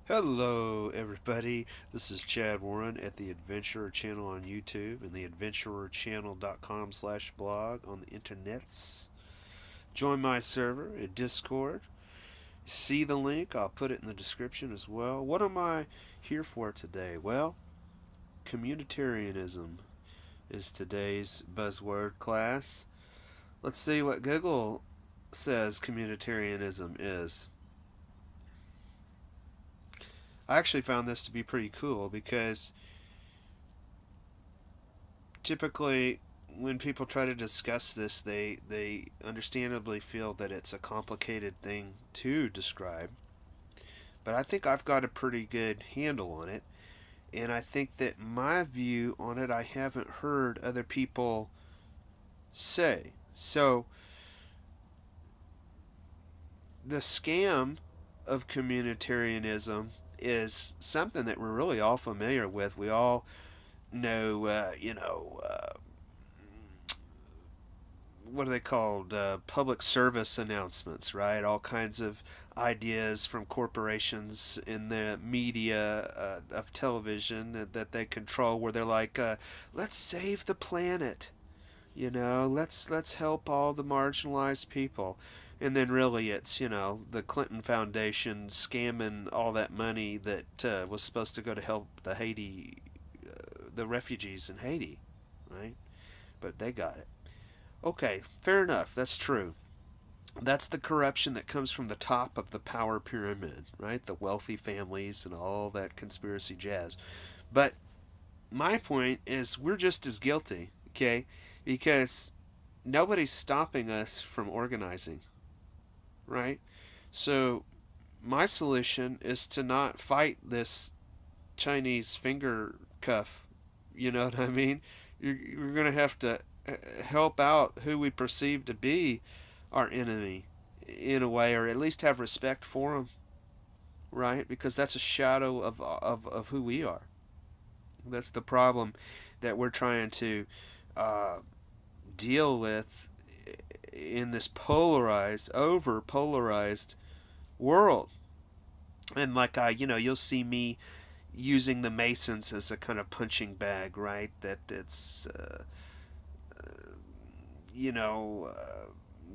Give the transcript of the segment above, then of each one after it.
Hello, everybody. This is Chad Warren at the Adventurer Channel on YouTube and the adventurerchannel.com/blog on the internets. Join my server at Discord. See the link, I'll put it in the description as well. What am I here for today? Well, communitarianism is today's buzzword class. Let's see what Google says communitarianism is. I actually found this to be pretty cool because typically when people try to discuss this, they understandably feel that it's a complicated thing to describe. But I think I've got a pretty good handle on it. And I think that my view on it, I haven't heard other people say. So, the scam of communitarianism is something that we're really all familiar with. We all know, what are they called? Public service announcements, right? All kinds of ideas from corporations in the media of television that they control, where they're like, "Let's save the planet," let's help all the marginalized people. And then really it's, the Clinton Foundation scamming all that money that was supposed to go to help the refugees in Haiti, right? But they got it. Okay, fair enough. That's true. That's the corruption that comes from the top of the power pyramid, right? The wealthy families and all that conspiracy jazz. But my point is we're just as guilty, okay? Because nobody's stopping us from organizing, right? So my solution is to not fight this Chinese finger cuff. You know what I mean? You're going to have to help out who we perceive to be our enemy in a way, or at least have respect for them, right? Because that's a shadow of who we are. That's the problem that we're trying to uh, deal with in this polarized, over polarized world. And like you'll see me using the Masons as a kind of punching bag, right? That it's you know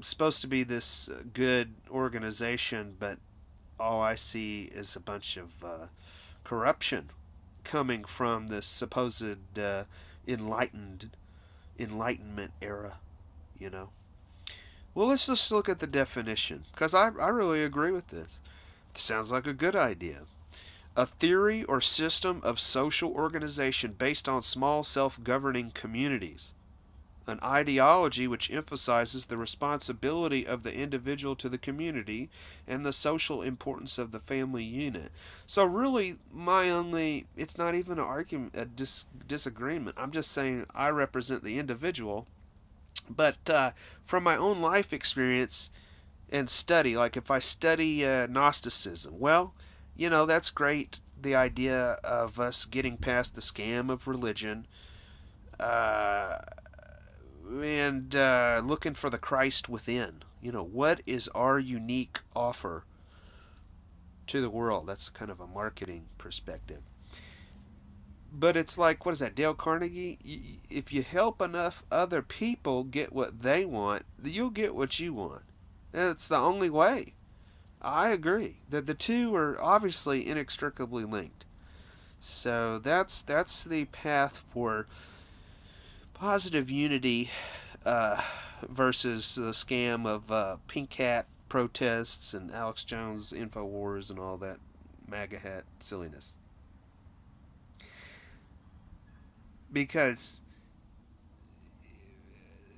supposed to be this good organization, but all I see is a bunch of corruption coming from this supposed enlightened enlightenment era. You know. Well, let's just look at the definition because I really agree with this. It sounds like a good idea. A theory or system of social organization based on small self governing communities. An ideology which emphasizes the responsibility of the individual to the community and the social importance of the family unit. So really, it's not even an argument, a disagreement. I'm just saying I represent the individual, but from my own life experience and study, like if I study Gnosticism, well, that's great. The idea of us getting past the scam of religion, uh, and looking for the Christ within. What is our unique offer to the world? That's kind of a marketing perspective. But it's like, what is that, Dale Carnegie? If you help enough other people get what they want, you'll get what you want. That's the only way. I agree that the two are obviously inextricably linked. So that's the path for positive unity versus the scam of Pink Hat protests and Alex Jones Infowars and all that MAGA hat silliness. Because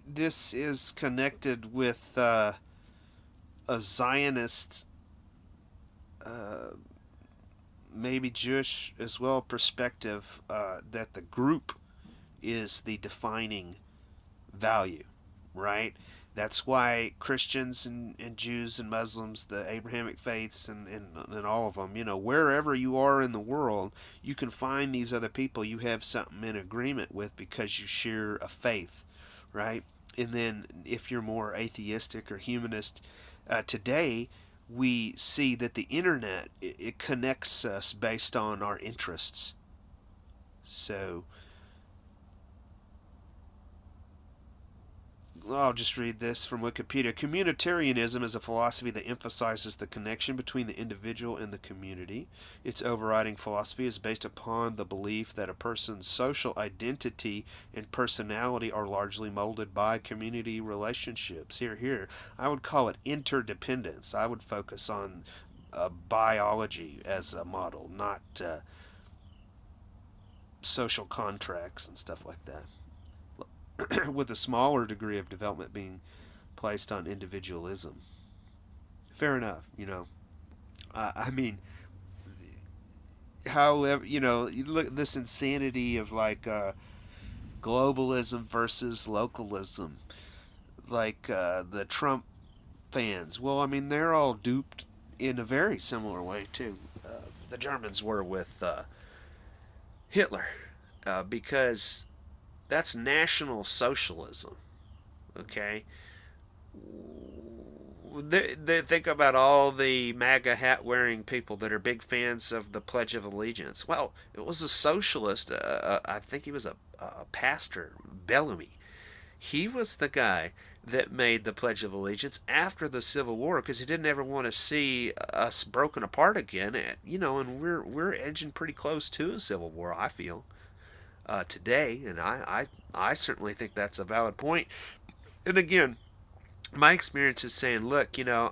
this is connected with a Zionist, uh, maybe Jewish as well, perspective that the group is the defining value, right? That's why Christians and Jews and Muslims, the Abrahamic faiths, and all of them, wherever you are in the world, you can find these other people you have something in agreement with because you share a faith, right? And then if you're more atheistic or humanist today, we see that the internet, it connects us based on our interests. So I'll just read this from Wikipedia. Communitarianism is a philosophy that emphasizes the connection between the individual and the community. Its overriding philosophy is based upon the belief that a person's social identity and personality are largely molded by community relationships. Here. I would call it interdependence. I would focus on biology as a model, not social contracts and stuff like that. With a smaller degree of development being placed on individualism. Fair enough, you know. I mean, however, you know, you look at this insanity of like globalism versus localism, like the Trump fans. Well, I mean, they're all duped in a very similar way too. The Germans were with Hitler, because that's National Socialism. Okay, they think about all the MAGA hat wearing people that are big fans of the Pledge of Allegiance. Well, it was a socialist. I think he was a pastor, Bellamy. He was the guy that made the Pledge of Allegiance after the Civil War because he didn't ever want to see us broken apart again. You know, and we're edging pretty close to a civil war, I feel, today, and I certainly think that's a valid point. And again, my experience is saying, look, you know,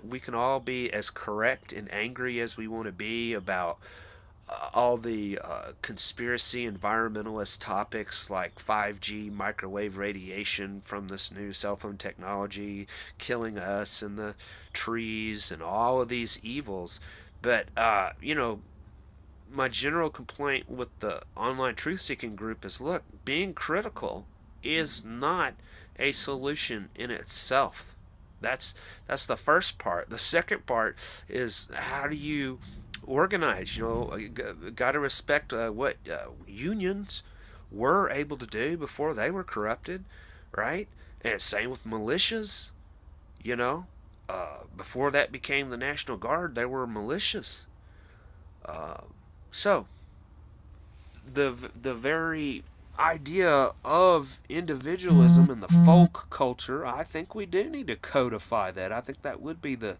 we can all be as correct and angry as we want to be about all the conspiracy environmentalist topics like 5G, microwave radiation from this new cell phone technology killing us and the trees and all of these evils. But, you know, my general complaint with the online truth seeking group is, look, being critical is not a solution in itself. That's the first part. The second part is, how do you organize? You know, got to respect what unions were able to do before they were corrupted, right? And same with militias. You know, before that became the National Guard, they were militias. So the very idea of individualism and the folk culture, I think we do need to codify that. I think that would be the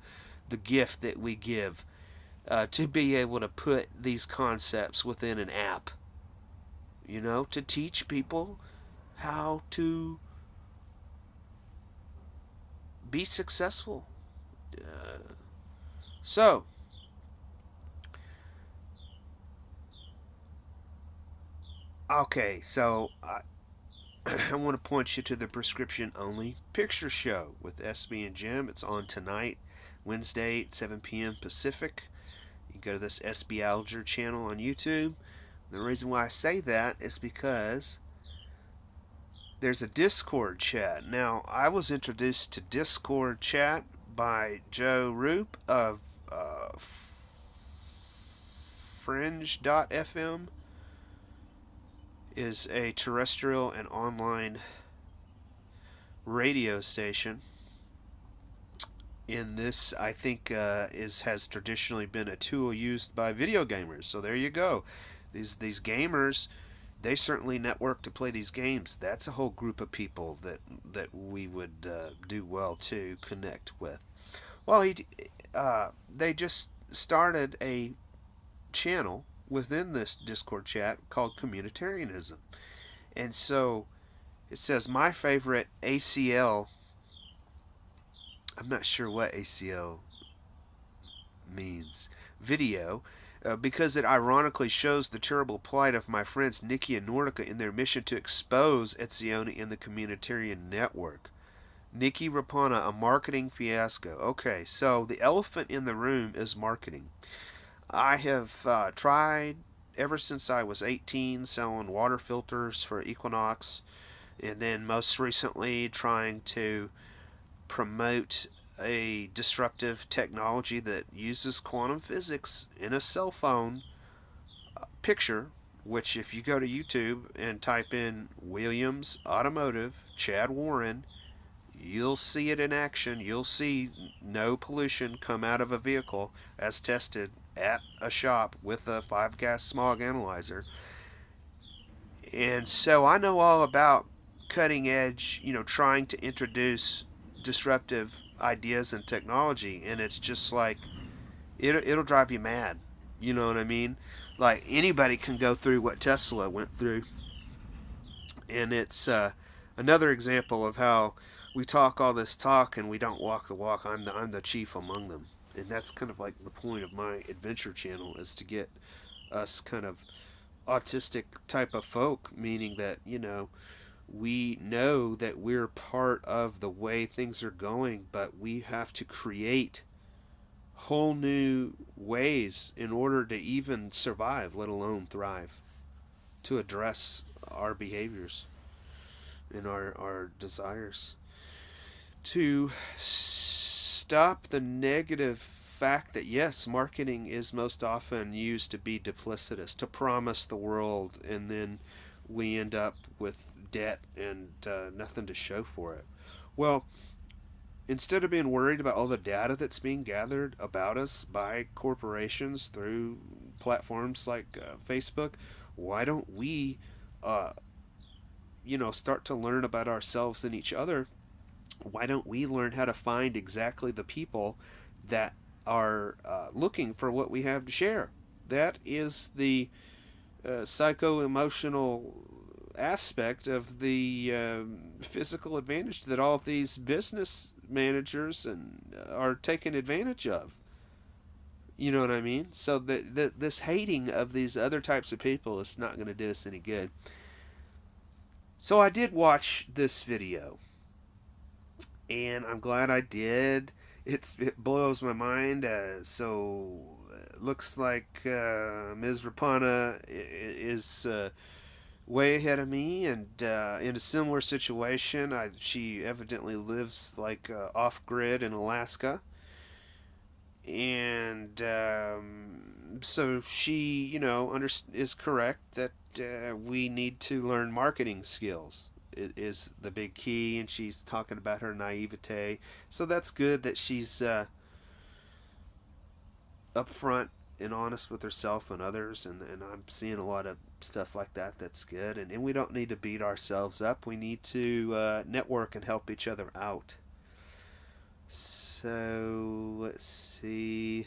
gift that we give, to be able to put these concepts within an app, you know, to teach people how to be successful. So, okay, so I want to point you to the prescription only picture show with SB and Jim. It's on tonight, Wednesday at 7 p.m. Pacific. You go to this SB Alger channel on YouTube. The reason why I say that is because there's a Discord chat. Now, I was introduced to Discord chat by Joe Roop of Fringe.fm. Is a terrestrial and online radio station. And this, I think, has traditionally been a tool used by video gamers. So there you go. These gamers, they certainly network to play these games. That's a whole group of people that we would do well to connect with. Well, they just started a channel within this Discord chat called communitarianism. And so it says, my favorite ACL, I'm not sure what ACL means, video, because it ironically shows the terrible plight of my friends Nikki and Nordica in their mission to expose Etzioni and the communitarian network. Nikki Rapana, a marketing fiasco. Okay, so the elephant in the room is marketing. I have tried ever since I was 18 selling water filters for Equinox, and then most recently trying to promote a disruptive technology that uses quantum physics in a cell phone picture, which if you go to YouTube and type in Williams Automotive, Chad Warren, you'll see it in action. You'll see no pollution come out of a vehicle as tested at a shop with a 5-gas smog analyzer. And so I know all about cutting edge, trying to introduce disruptive ideas and technology, and it's just like it'll drive you mad. You know what I mean? Like anybody can go through what Tesla went through, and it's another example of how we talk all this talk and we don't walk the walk. I'm the chief among them, and that's kind of like the point of my adventure channel, is to get us kind of autistic type of folk, meaning that we know that we're part of the way things are going, but we have to create whole new ways in order to even survive, let alone thrive, to address our behaviors and our desires, to stop the negative fact that yes, marketing is most often used to be duplicitous, to promise the world, and then we end up with debt and nothing to show for it. Well, instead of being worried about all the data that's being gathered about us by corporations through platforms like Facebook, why don't we start to learn about ourselves and each other? Why don't we learn how to find exactly the people that are looking for what we have to share? That is the psycho-emotional aspect of the physical advantage that all these business managers are taking advantage of. You know what I mean? So this hating of these other types of people is not going to do us any good. So I did watch this video, and I'm glad I did. It blows my mind. So it looks like Ms. Rapana is way ahead of me, and in a similar situation. She evidently lives like off grid in Alaska, and so she, is correct that we need to learn marketing skills is the big key, and she's talking about her naivete. So that's good that she's upfront and honest with herself and others, and I'm seeing a lot of stuff like that that's good, and we don't need to beat ourselves up. We need to network and help each other out. So let's see.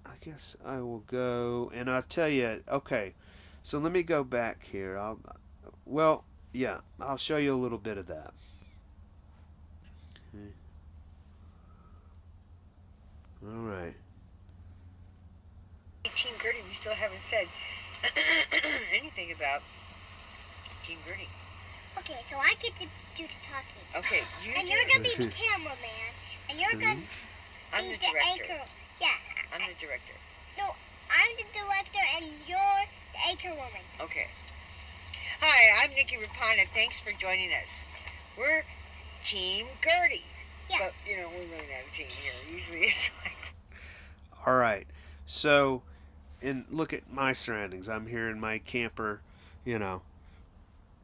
I guess I will go, and I'll tell you. Okay, so let me go back here. I'll show you a little bit of that. Okay. All right. Team Gertie, we still haven't said anything about Team Gertie. Okay, so I get to do the talking. Okay, and you're gonna be the cameraman, and you're gonna I'm be the director. anchor. Yeah. I'm the director. No, I'm the director, and you're the anchor woman. Okay. Hi, I'm Nikki Rapana. Thanks for joining us. We're Team Gertie. Yeah. But, we're really not a team here. Usually it's like... All right. So, and look at my surroundings. I'm here in my camper,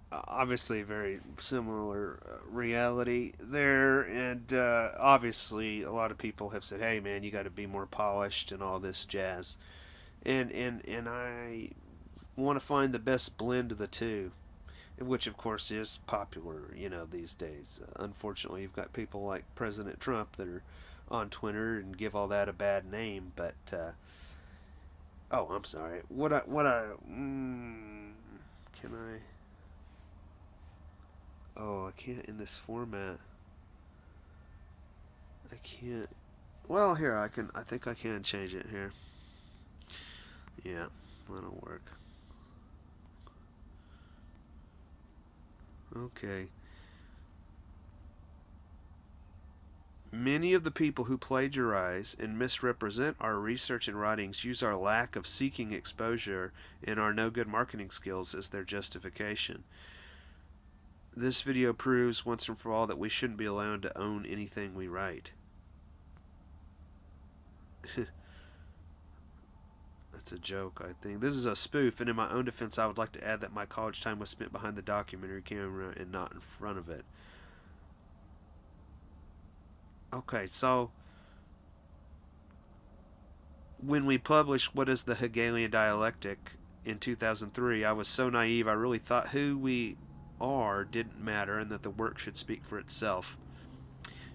obviously very similar reality there, and obviously a lot of people have said, hey man, you got to be more polished and all this jazz, and I want to find the best blend of the two, which of course is popular these days. Unfortunately, you've got people like President Trump that are on Twitter and give all that a bad name, but I'm sorry, can I... Oh, I can't in this format. I can't. Well, here I can. I think I can change it here. Yeah, that'll work. Okay. Many of the people who plagiarize and misrepresent our research and writings use our lack of seeking exposure and our no good marketing skills as their justification. This video proves once and for all that we shouldn't be allowed to own anything we write. That's a joke, I think. This is a spoof, and in my own defense, I would like to add that my college time was spent behind the documentary camera and not in front of it. Okay, so when we published What is the Hegelian Dialectic in 2003, I was so naive I really thought who we are didn't matter and that the work should speak for itself.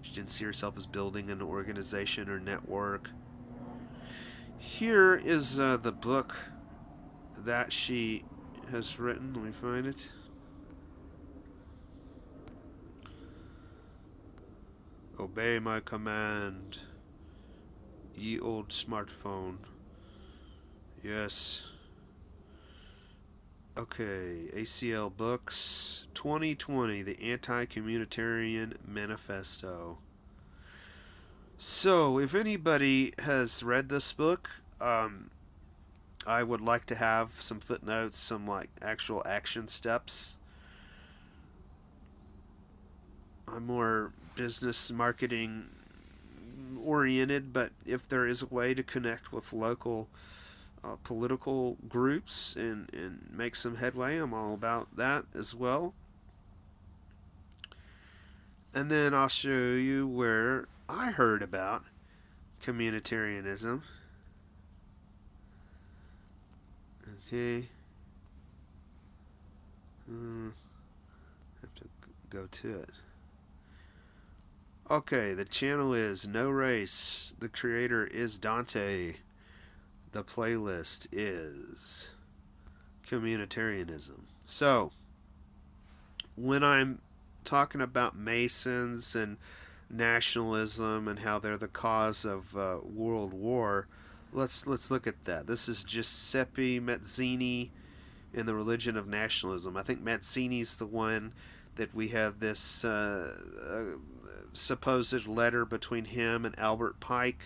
She didn't see herself as building an organization or network. Here is the book that she has written. Let me find it. Obey my command, ye old smartphone. Yes. Okay, ACL Books 2020, The Anti-Communitarian Manifesto. So, if anybody has read this book, I would like to have some footnotes, some like actual action steps. I'm more business marketing oriented, but if there is a way to connect with local political groups and make some headway, I'm all about that as well. And then I'll show you where I heard about communitarianism. Okay. Have to go to it. Okay, the channel is No Race. The creator is Dante. The playlist is communitarianism. So, when I'm talking about Masons and nationalism and how they're the cause of World War, let's look at that. This is Giuseppe Mazzini in The Religion of Nationalism. I think Mazzini's the one that we have this supposed letter between him and Albert Pike,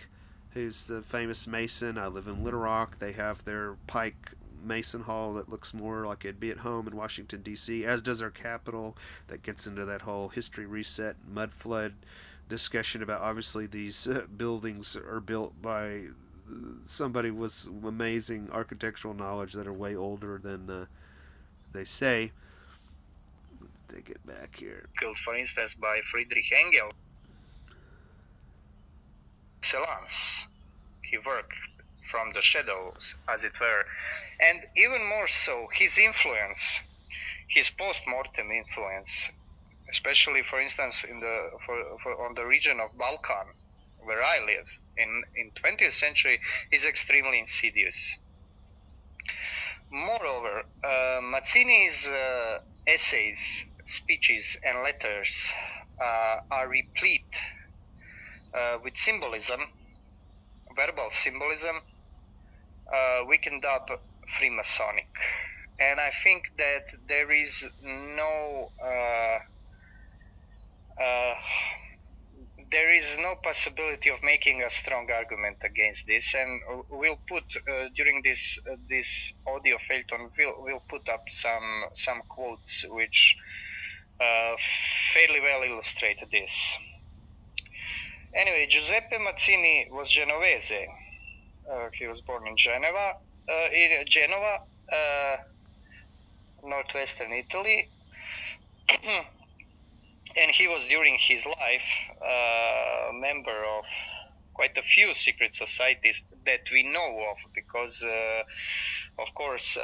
who's the famous Mason. I live in Little Rock. They have their Pike Mason Hall that looks more like it'd be at home in Washington, D.C., as does our Capitol. That gets into that whole history reset, mud flood discussion about obviously these buildings are built by somebody with amazing architectural knowledge that are way older than they say. Let's take it back here. For instance, by Friedrich Engels. Excellence. He worked from the shadows, as it were, and even more so, his influence, his post-mortem influence, especially, for instance, in on the region of Balkan, where I live, in 20th century, is extremely insidious. Moreover, Mazzini's essays, speeches, and letters are replete with symbolism, verbal symbolism, we can dub Freemasonic. And I think that there is no possibility of making a strong argument against this, and we'll put during this audio Phaeton, we'll put up some quotes which fairly well illustrate this. Anyway, Giuseppe Mazzini was Genovese. He was born in Genova, northwestern Italy. And he was, during his life, a member of quite a few secret societies that we know of, because, of course,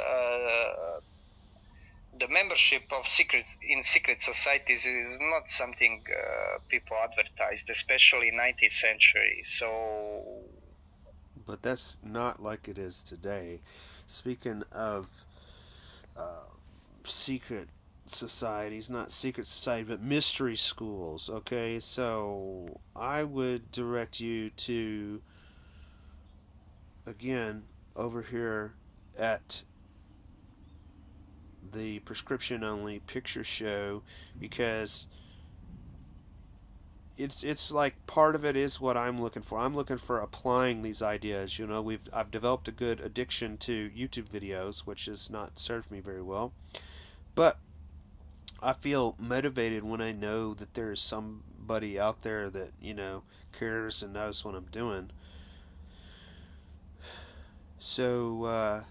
the membership of secret societies is not something people advertised, especially in 19th century. So, but that's not like it is today. Speaking of secret societies, not secret society, but mystery schools. Okay, so I would direct you to, again, over here at the prescription only picture show, because it's like part of it is what I'm looking for. I'm looking for applying these ideas. You know, I've developed a good addiction to YouTube videos, which has not served me very well, but I feel motivated when I know that there is somebody out there that, you know, cares and knows what I'm doing. So,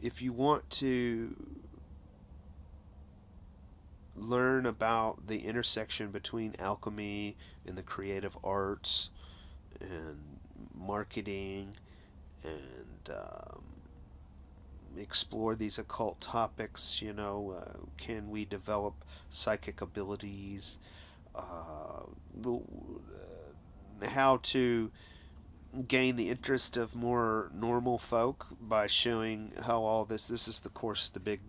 if you want to learn about the intersection between alchemy and the creative arts and marketing and explore these occult topics, can we develop psychic abilities, uh, how to gain the interest of more normal folk by showing how all this is, of course, the big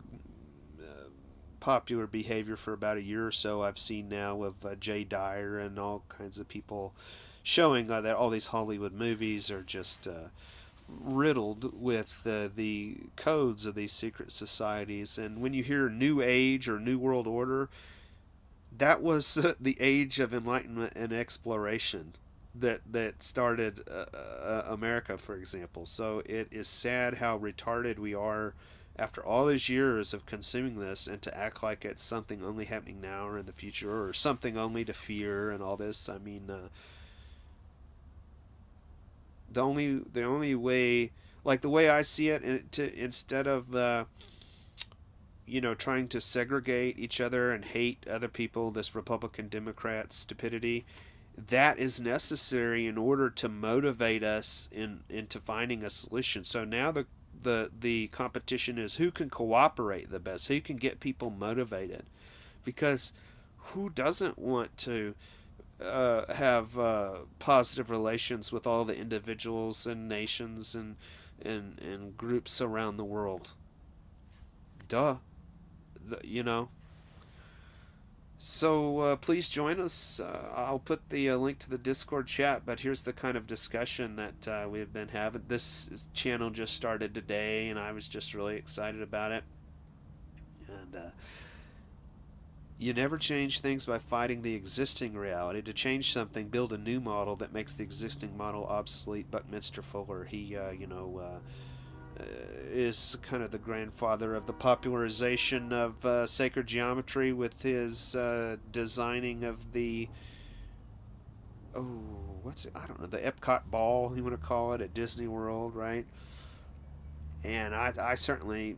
popular behavior for about a year or so I've seen now of Jay Dyer and all kinds of people showing that all these Hollywood movies are just riddled with the codes of these secret societies. And when you hear New Age or New World Order, that was the age of enlightenment and exploration that started America, for example. So it is sad how retarded we are after all these years of consuming this, and to act like it's something only happening now or in the future, or something only to fear and all this. I mean, the only way, like the way I see it, instead of trying to segregate each other and hate other people, this Republican Democrat stupidity, that is necessary in order to motivate us into finding a solution. So now the competition is who can cooperate the best, who can get people motivated, because who doesn't want to have positive relations with all the individuals and nations and groups around the world? Duh. You know. So please join us. I'll put the link to the Discord chat, but here's the kind of discussion that we've been having. Channel just started today, and I was just really excited about it. And you never change things by fighting the existing reality. To change something, build a new model that makes the existing model obsolete. Buckminster Fuller, he, is kind of the grandfather of the popularization of sacred geometry with his designing of the, oh, what's it? I don't know, the Epcot ball, you want to call it, at Disney World, right? And I certainly,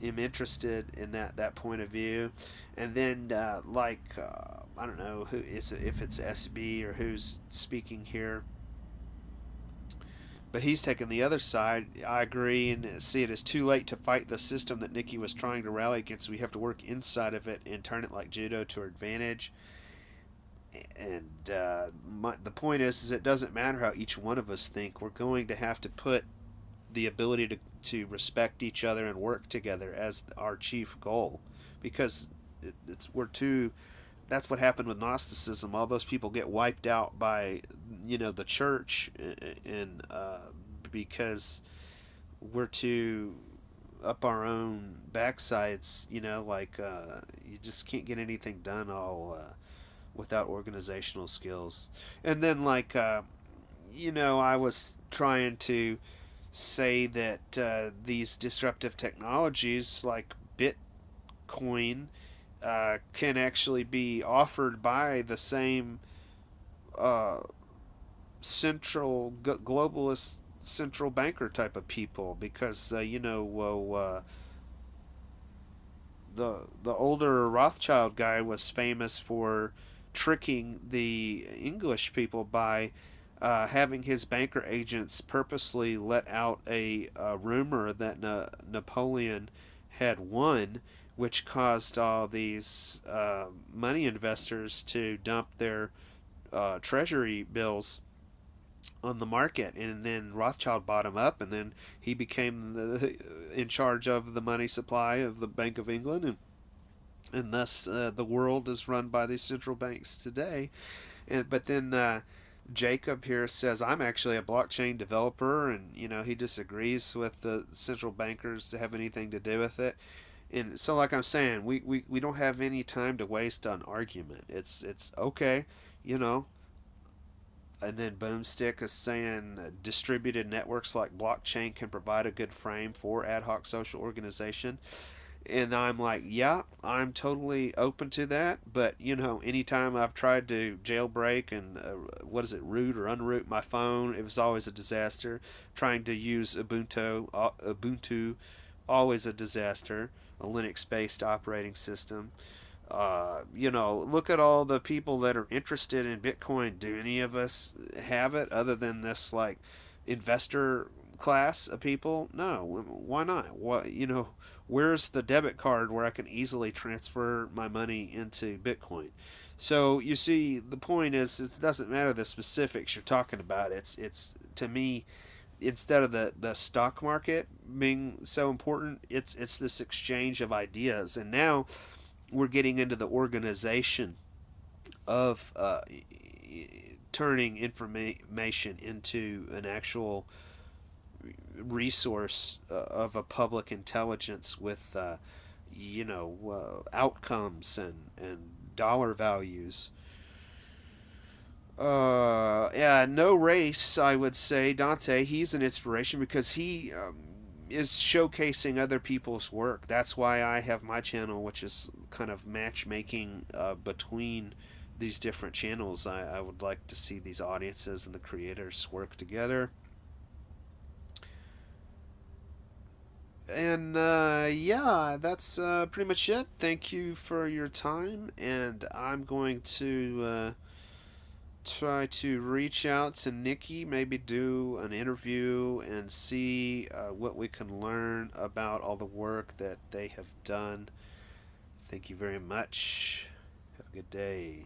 am interested in that point of view. And then I don't know who is it, if it's SB or who's speaking here, but he's taken the other side. I agree and see it as too late to fight the system that Nikki was trying to rally against. We have to work inside of it and turn it like judo to our advantage. And the point is it doesn't matter how each one of us think. We're going to have to put the ability to respect each other and work together as our chief goal, because we're too. That's what happened with Gnosticism. All those people get wiped out by the church, and because we're too up our own backsides. You just can't get anything done all without organizational skills. And then I was trying to say that these disruptive technologies like Bitcoin can actually be offered by the same uh, globalist central banker type of people, because the older Rothschild guy was famous for tricking the English people by having his banker agents purposely let out a rumor that Napoleon had won, which caused all these money investors to dump their treasury bills on the market, and then Rothschild bought him up, and then he became in charge of the money supply of the Bank of England, and thus the world is run by these central banks today. But then Jacob here says, I'm actually a blockchain developer, and he disagrees with the central bankers to have anything to do with it. And so, like I'm saying, we don't have any time to waste on argument. It's okay, you know. And then Boomstick is saying distributed networks like blockchain can provide a good frame for ad hoc social organization. And I'm like, yeah, I'm totally open to that. But, anytime I've tried to jailbreak and, root or unroot my phone, it was always a disaster. Trying to use Ubuntu, always a disaster. A Linux based operating system. Look at all the people that are interested in Bitcoin. Do any of us have it other than this, like, investor class of people? No. Why not? Where's the debit card where I can easily transfer my money into Bitcoin? So you see, the point is, it doesn't matter the specifics you're talking about. It's to me, instead of the stock market being so important, it's this exchange of ideas. And now we're getting into the organization of turning information into an actual resource of a public intelligence with outcomes and dollar values. Yeah, no race, I would say. Dante, he's an inspiration because he is showcasing other people's work. That's why I have my channel, which is kind of matchmaking between these different channels. I would like to see these audiences and the creators work together. And yeah, that's pretty much it. Thank you for your time, and I'm going to try to reach out to Nikki, maybe do an interview and see what we can learn about all the work that they have done. Thank you very much. Have a good day.